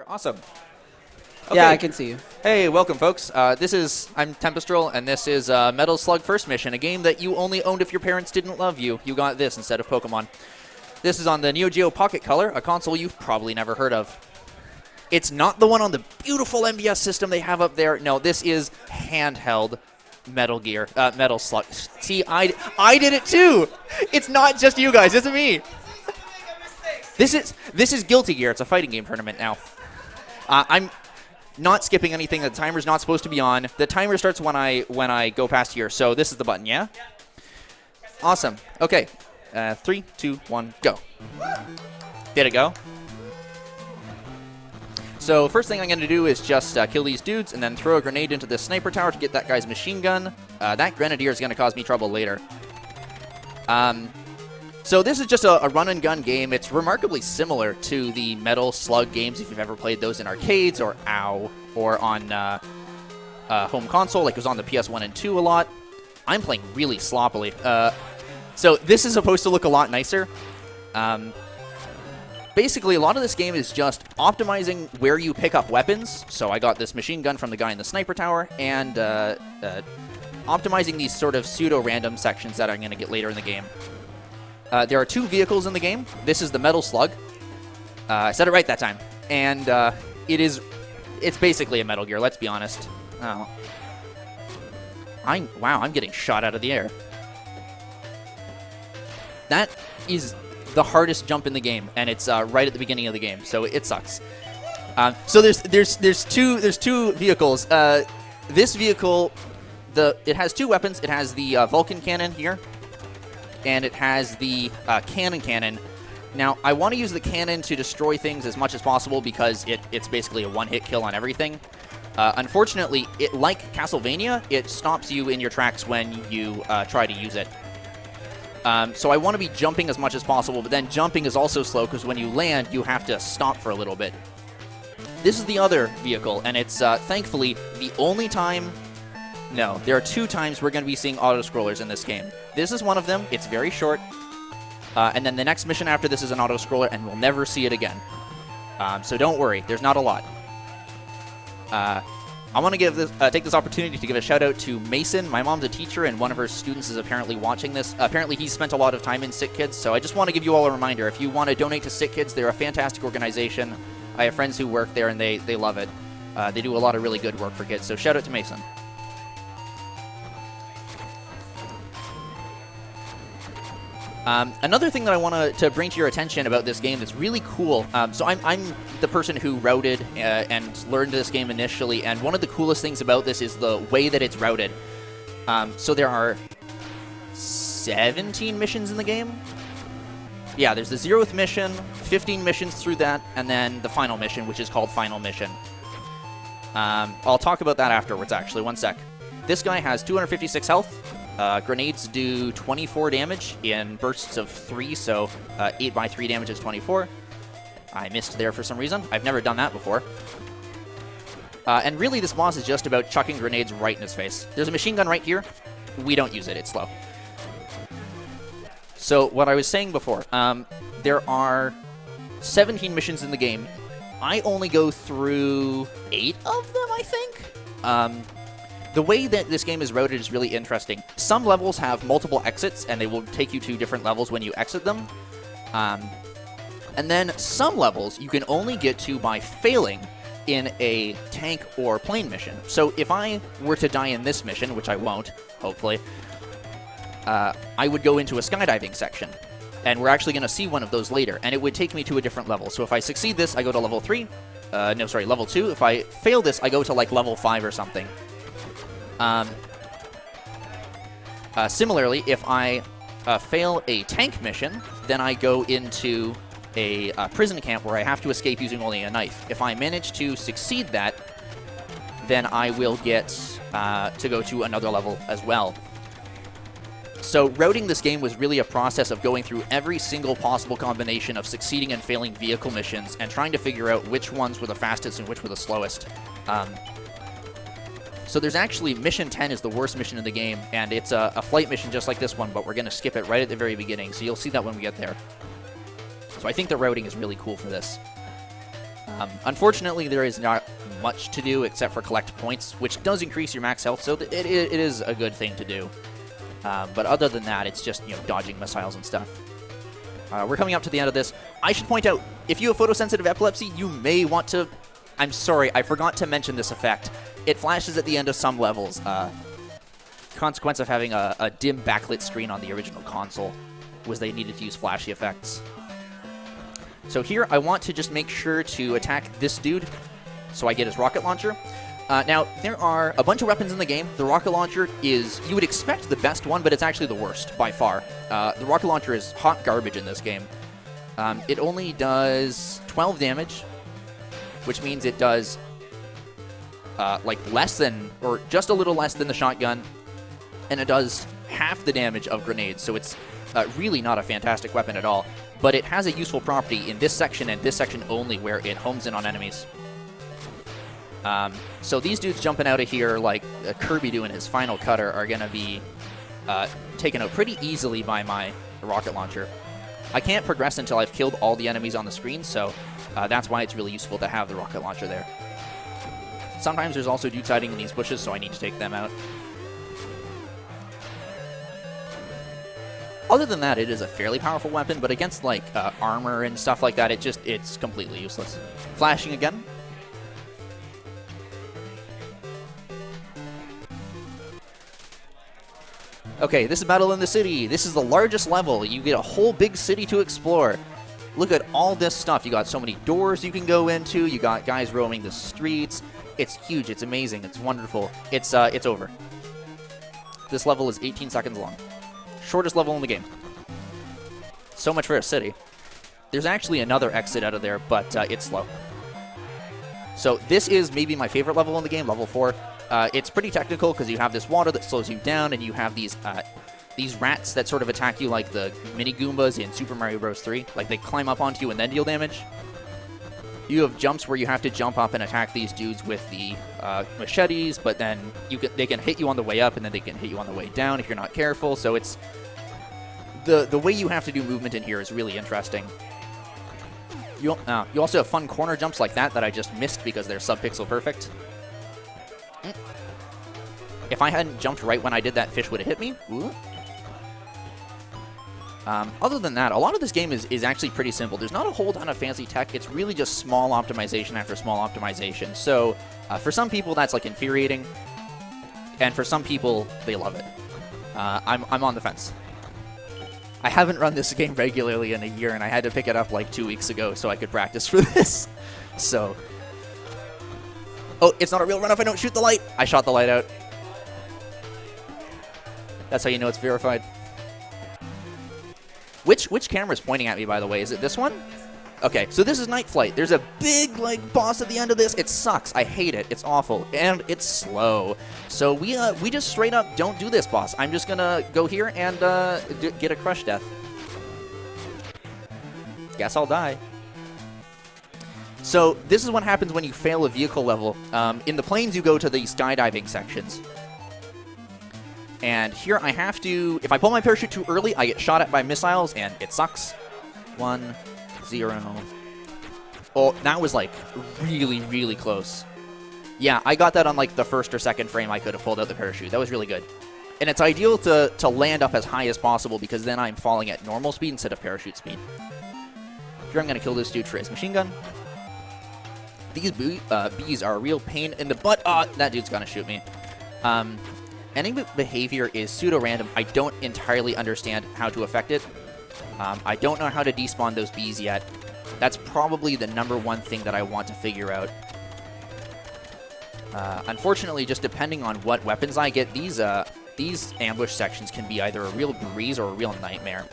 Sure, awesome. Okay. Yeah, I can see you. Hey, welcome, folks. I'm Tempystral, and this is Metal Slug First Mission, a game that you only owned if your parents didn't love you. You got this instead of Pokemon. This is on the Neo Geo Pocket Color, a console you've probably never heard of. It's not the one on the beautiful MBS system they have up there. No, this is handheld Metal Slug. See, I did it too. It's not just you guys, it's me. This is Guilty Gear. It's a fighting game tournament now. I'm not skipping anything. The timer's not supposed to be on. The timer starts when I go past here. So this is the button, yeah? Awesome. Okay. 3, 2, 1, go. Did it go? So first thing I'm going to do is just kill these dudes and then throw a grenade into the sniper tower to get that guy's machine gun. That grenadier is going to cause me trouble later. So this is just a run-and-gun game. It's remarkably similar to the Metal Slug games if you've ever played those in arcades or on home console, like it was on the PS1 and 2 a lot. I'm playing really sloppily. So this is supposed to look a lot nicer. Basically, a lot of this game is just optimizing where you pick up weapons. So I got this machine gun from the guy in the sniper tower, and optimizing these sort of pseudo-random sections that I'm going to get later in the game. There are 2 vehicles in the game. This is the Metal Slug. I said it right that time. And it's basically a Metal Gear, let's be honest. Oh. Wow, I'm getting shot out of the air. That is the hardest jump in the game, and it's right at the beginning of the game, so it sucks. So there's two vehicles. This vehicle, it has 2 weapons. It has the Vulcan cannon here, and it has the cannon. Now, I want to use the cannon to destroy things as much as possible because it's basically a one-hit kill on everything. Unfortunately, like Castlevania, it stops you in your tracks when you try to use it. So I want to be jumping as much as possible, but then jumping is also slow because when you land, you have to stop for a little bit. This is the other vehicle, and it's thankfully the only time... No, there are 2 times we're going to be seeing auto-scrollers in this game. This is one of them. It's very short. And then the next mission after this is an auto-scroller, and we'll never see it again. So don't worry. There's not a lot. I want to take this opportunity to give a shout-out to Mason. My mom's a teacher, and one of her students is apparently watching this. Apparently, he's spent a lot of time in Sick Kids, so I just want to give you all a reminder. If you want to donate to Sick Kids, they're a fantastic organization. I have friends who work there, and they love it. They do a lot of really good work for kids, so shout-out to Mason. Another thing that I want to bring to your attention about this game that's really cool. So I'm the person who routed and learned this game initially, and one of the coolest things about this is the way that it's routed. So there are 17 missions in the game. Yeah, there's the 0th mission, 15 missions through that, and then the final mission, which is called Final Mission. I'll talk about that afterwards, actually. One sec. This guy has 256 health. Grenades do 24 damage in bursts of 3, so 8 by 3 damage is 24. I missed there for some reason. I've never done that before. And really, this boss is just about chucking grenades right in his face. There's a machine gun right here. We don't use it. It's slow. So what I was saying before, there are 17 missions in the game. I only go through 8 of them, I think. The way that this game is routed is really interesting. Some levels have multiple exits, and they will take you to different levels when you exit them. And then some levels you can only get to by failing in a tank or plane mission. So if I were to die in this mission, which I won't, hopefully, I would go into a skydiving section. And we're actually going to see one of those later, and it would take me to a different level. So if I succeed this, I go to level 3. No, sorry, level 2. If I fail this, I go to like level 5 or something. Similarly, if I fail a tank mission, then I go into a prison camp where I have to escape using only a knife. If I manage to succeed that, then I will get to go to another level as well. So routing this game was really a process of going through every single possible combination of succeeding and failing vehicle missions and trying to figure out which ones were the fastest and which were the slowest. So there's actually Mission 10 is the worst mission in the game, and it's a flight mission just like this one, but we're going to skip it right at the very beginning, so you'll see that when we get there. So I think the routing is really cool for this. Unfortunately, there is not much to do except for collect points, which does increase your max health, so it is a good thing to do. But other than that, it's just, dodging missiles and stuff. We're coming up to the end of this. I should point out, if you have photosensitive epilepsy, you may want to... I'm sorry, I forgot to mention this effect. It flashes at the end of some levels. Consequence of having a dim backlit screen on the original console was they needed to use flashy effects. So here, I want to just make sure to attack this dude so I get his rocket launcher. Now, there are a bunch of weapons in the game. The rocket launcher is, you would expect, the best one, but it's actually the worst, by far. The rocket launcher is hot garbage in this game. It only does 12 damage, which means it does, less than, or just a little less than the shotgun, and it does half the damage of grenades, so it's really not a fantastic weapon at all. But it has a useful property in this section, and this section only, where it homes in on enemies. So these dudes jumping out of here, like Kirby doing his final cutter, are going to be taken out pretty easily by my rocket launcher. I can't progress until I've killed all the enemies on the screen, so that's why it's really useful to have the rocket launcher there. Sometimes there's also dudes hiding in these bushes, so I need to take them out. Other than that, it is a fairly powerful weapon, but against like armor and stuff like that, it's completely useless. Flashing again. Okay, this is Battle in the City. This is the largest level. You get a whole big city to explore. Look at all this stuff. You got so many doors you can go into. You got guys roaming the streets. It's huge. It's amazing. It's wonderful. It's over. This level is 18 seconds long. Shortest level in the game. So much for a city. There's actually another exit out of there, but it's slow. So this is maybe my favorite level in the game, level 4. It's pretty technical because you have this water that slows you down, and you have these rats that sort of attack you like the mini Goombas in Super Mario Bros. 3. Like, they climb up onto you and then deal damage. You have jumps where you have to jump up and attack these dudes with the machetes, but then they can hit you on the way up, and then they can hit you on the way down if you're not careful. So it's... The way you have to do movement in here is really interesting. You also have fun corner jumps like that I just missed because they're sub-pixel perfect. If I hadn't jumped right when I did that, fish would have hit me. Ooh. Other than that, a lot of this game is actually pretty simple. There's not a whole ton of fancy tech. It's really just small optimization after small optimization. So for some people, that's like infuriating. And for some people, they love it. I'm on the fence. I haven't run this game regularly in a year, and I had to pick it up like 2 weeks ago so I could practice for this. So... Oh, it's not a real run if I don't shoot the light. I shot the light out. That's how you know it's verified. Which camera is pointing at me, by the way? Is it this one? Okay, so this is Night Flight. There's a big, like, boss at the end of this. It sucks. I hate it. It's awful. And it's slow. So we just straight up don't do this boss. I'm just gonna go here and get a crush death. Guess I'll die. So this is what happens when you fail a vehicle level. In the planes, you go to the skydiving sections. And here I have to... If I pull my parachute too early, I get shot at by missiles, and it sucks. 1, 0. Oh, that was, like, really, really close. Yeah, I got that on, like, the first or second frame I could have pulled out the parachute. That was really good. And it's ideal to land up as high as possible, because then I'm falling at normal speed instead of parachute speed. Here I'm going to kill this dude for his machine gun. These bees are a real pain in the butt. That dude's going to shoot me. Enemy behavior is pseudo-random. I don't entirely understand how to affect it. I don't know how to despawn those bees yet. That's probably the #1 thing that I want to figure out. Unfortunately, just depending on what weapons I get, these ambush sections can be either a real breeze or a real nightmare.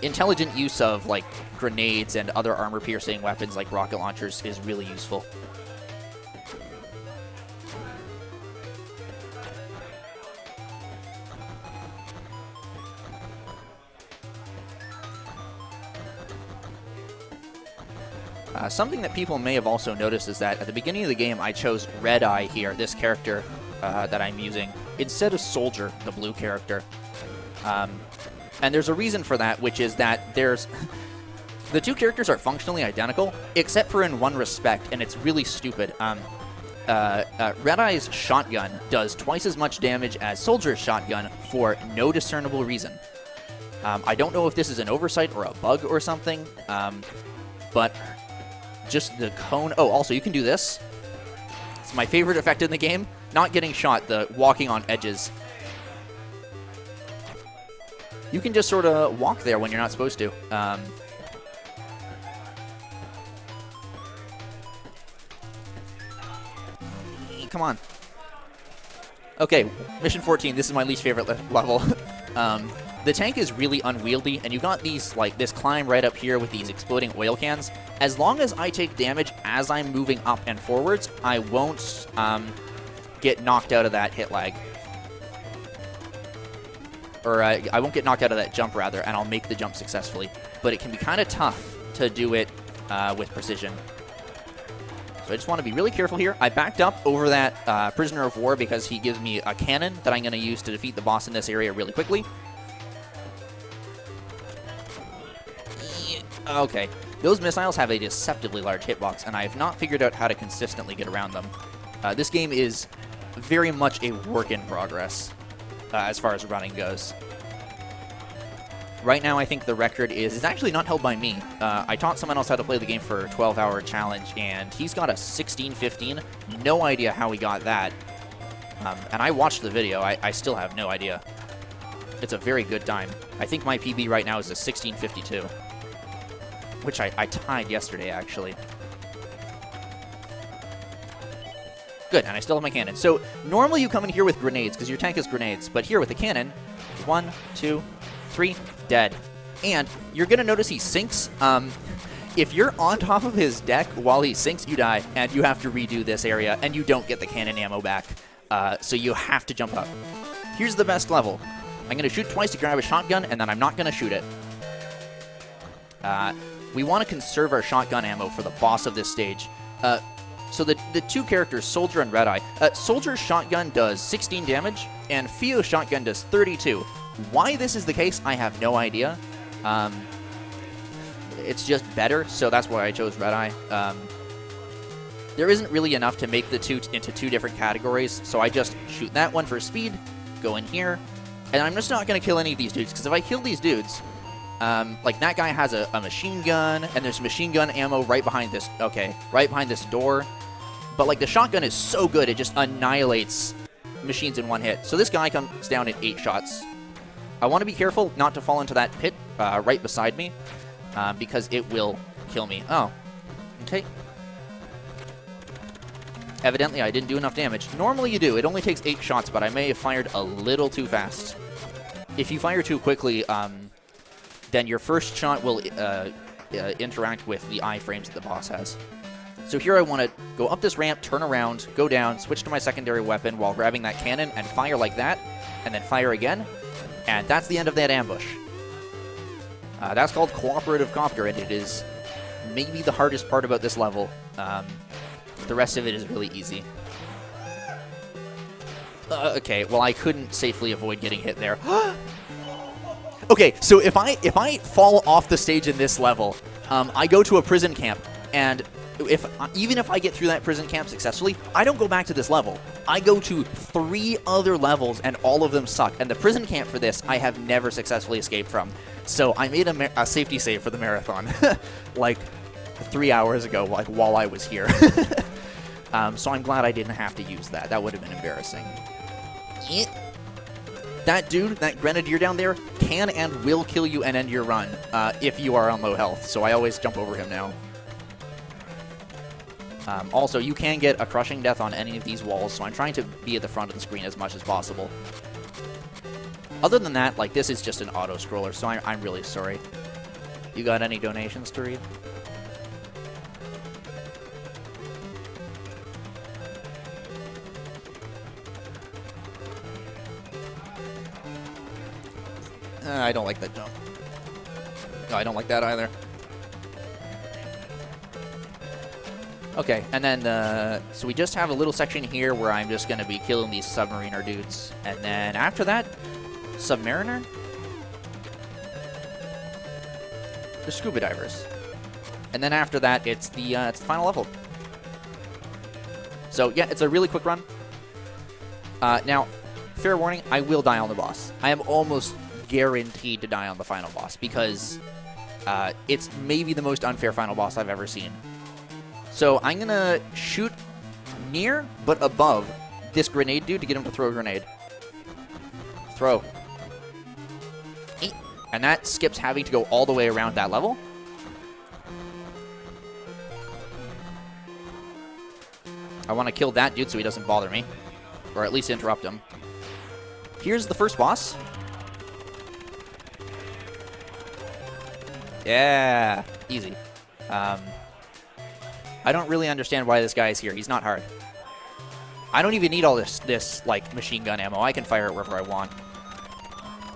Intelligent use of like grenades and other armor-piercing weapons like rocket launchers is really useful. Something that people may have also noticed is that at the beginning of the game, I chose Red Eye here, this character that I'm using, instead of Soldier, the blue character. And there's a reason for that, which is that there's... The two characters are functionally identical, except for in one respect, and it's really stupid. Red Eye's shotgun does twice as much damage as Soldier's shotgun for no discernible reason. I don't know if this is an oversight or a bug or something, but just the cone... Oh, also, you can do this. It's my favorite effect in the game. Not getting shot, the walking on edges. You can just sort of walk there when you're not supposed to. Come on. Okay, mission 14. This is my least favorite level. The tank is really unwieldy, and you got these this climb right up here with these exploding oil cans. As long as I take damage as I'm moving up and forwards, I won't get knocked out of that hit lag. Or I won't get knocked out of that jump, rather, and I'll make the jump successfully. But it can be kind of tough to do it with precision. So I just want to be really careful here. I backed up over that Prisoner of War because he gives me a cannon that I'm going to use to defeat the boss in this area really quickly. Okay. Those missiles have a deceptively large hitbox, and I have not figured out how to consistently get around them. This game is very much a work in progress as far as running goes. Right now, I think the record is... It's actually not held by me. I taught someone else how to play the game for a 12-hour challenge, and he's got a 16:15. No idea how he got that. And I watched the video. I still have no idea. It's a very good time. I think my PB right now is a 16:52, which I tied yesterday, actually. Good, and I still have my cannon. So normally you come in here with grenades, because your tank is grenades. But here with the cannon, 1, 2, 3, dead. And you're going to notice he sinks. If you're on top of his deck while he sinks, you die, and you have to redo this area, and you don't get the cannon ammo back. So you have to jump up. Here's the best level. I'm going to shoot twice to grab a shotgun, and then I'm not going to shoot it. We want to conserve our shotgun ammo for the boss of this stage. So the two characters, Soldier and Red Eye. Soldier's shotgun does 16 damage, and Fio's shotgun does 32. Why this is the case, I have no idea. It's just better, so that's why I chose Red Eye. There isn't really enough to make the two into two different categories, so I just shoot that one for speed, go in here, and I'm just not going to kill any of these dudes, because if I kill these dudes, like that guy has a machine gun, and there's machine gun ammo right behind this, right behind this door, but like the shotgun is so good, it just annihilates machines in one hit. So this guy comes down in 8 shots. I want to be careful not to fall into that pit right beside me, because it will kill me. Oh, okay. Evidently, I didn't do enough damage. Normally you do. It only takes 8 shots, but I may have fired a little too fast. If you fire too quickly, then your first shot will interact with the iframes that the boss has. So here I want to go up this ramp, turn around, go down, switch to my secondary weapon while grabbing that cannon, and fire like that, and then fire again. And that's the end of that ambush. That's called Cooperative Copter, and it is maybe the hardest part about this level. The rest of it is really easy. Okay, well, I couldn't safely avoid getting hit there. Okay, so if I fall off the stage in this level, I go to a prison camp, and even if I get through that prison camp successfully, I don't go back to this level. I go to 3 other levels, and all of them suck. And the prison camp for this, I have never successfully escaped from. So I made a safety save for the marathon, like 3 hours ago, like while I was here. So I'm glad I didn't have to use that. That would have been embarrassing. That dude, that grenadier down there, can and will kill you and end your run if you are on low health. So I always jump over him now. Also, you can get a crushing death on any of these walls, so I'm trying to be at the front of the screen as much as possible. Other than that, like, this is just an auto-scroller, so I'm really sorry. You got any donations to read? I don't like that jump. No, I don't like that either. Okay, and then, so we just have a little section here where I'm just going to be killing these submariner dudes. And then after that, Submariner? The scuba divers. And then after that, it's the final level. So yeah, it's a really quick run. Now, fair warning, I will die on the boss. I am almost guaranteed to die on the final boss because it's maybe the most unfair final boss I've ever seen. So I'm going to shoot near but above this grenade dude to get him to throw a grenade. Throw. Eat. And that skips having to go all the way around that level. I want to kill that dude so he doesn't bother me. Or at least interrupt him. Here's the first boss. Yeah, easy. I don't really understand why this guy is here. He's not hard. I don't even need all this like machine gun ammo. I can fire it wherever I want.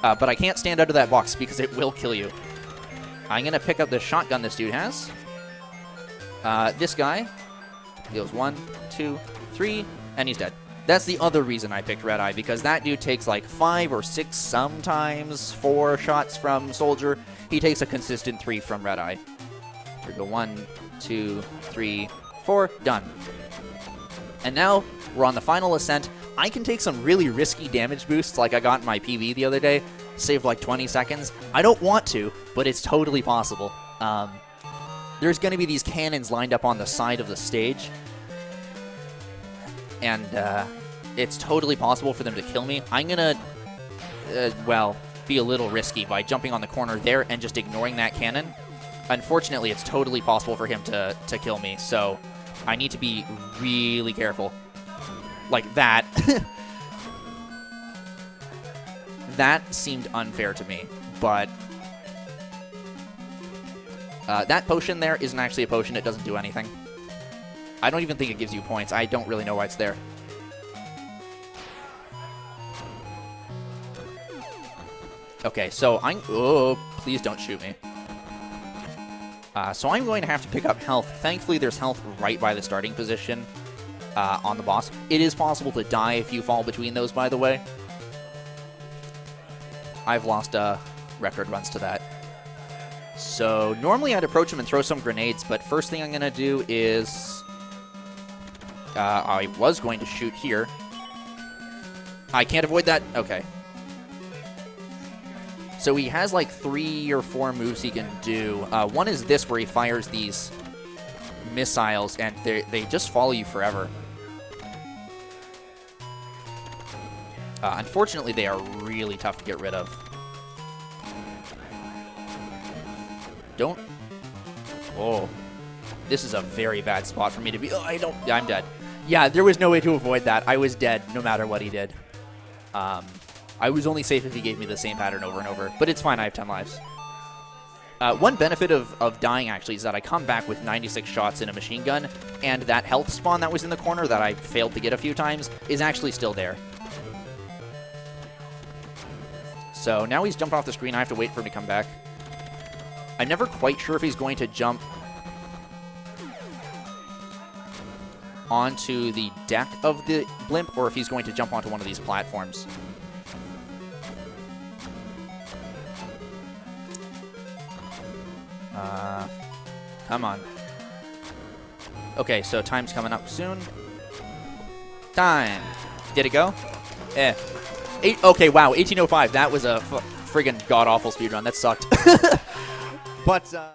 But I can't stand under that box because it will kill you. I'm gonna pick up the shotgun this dude has. This guy deals 1, 2, 3, and he's dead. That's the other reason I picked Red Eye, because that dude takes like 5 or 6, sometimes 4 shots from Soldier. He takes a consistent 3 from Red Eye. Here we go, 1, 2, 3, 4, done. And now we're on the final ascent. I can take some really risky damage boosts like I got in my PB the other day, save like 20 seconds. I don't want to, but it's totally possible. There's going to be these cannons lined up on the side of the stage. And it's totally possible for them to kill me. I'm going to, well, be a little risky by jumping on the corner there and just ignoring that cannon. Unfortunately, it's totally possible for him to kill me, so I need to be really careful. Like that. That seemed unfair to me, but that potion there isn't actually a potion. It doesn't do anything. I don't even think it gives you points. I don't really know why it's there. Okay, so I'm... Oh, please don't shoot me. So I'm going to have to pick up health. Thankfully, there's health right by the starting position on the boss. It is possible to die if you fall between those, by the way. I've lost record runs to that. So normally I'd approach him and throw some grenades, but first thing I'm going to do is... I was going to shoot here. I can't avoid that. Okay. So he has like 3 or 4 moves he can do. One is this, where he fires these missiles, and they just follow you forever. Unfortunately, they are really tough to get rid of. Don't... Oh. This is a very bad spot for me to be... Oh, I don't... I'm dead. Yeah, there was no way to avoid that. I was dead no matter what he did. I was only safe if he gave me the same pattern over and over. But it's fine, I have 10 lives. One benefit of dying, actually, is that I come back with 96 shots in a machine gun, and that health spawn that was in the corner that I failed to get a few times is actually still there. So now he's jumped off the screen. I have to wait for him to come back. I'm never quite sure if he's going to jump onto the deck of the blimp or if he's going to jump onto one of these platforms. Come on. Okay, so time's coming up soon. Time. Did it go? Okay, wow, 1805. That was a friggin' god-awful speedrun. That sucked. But,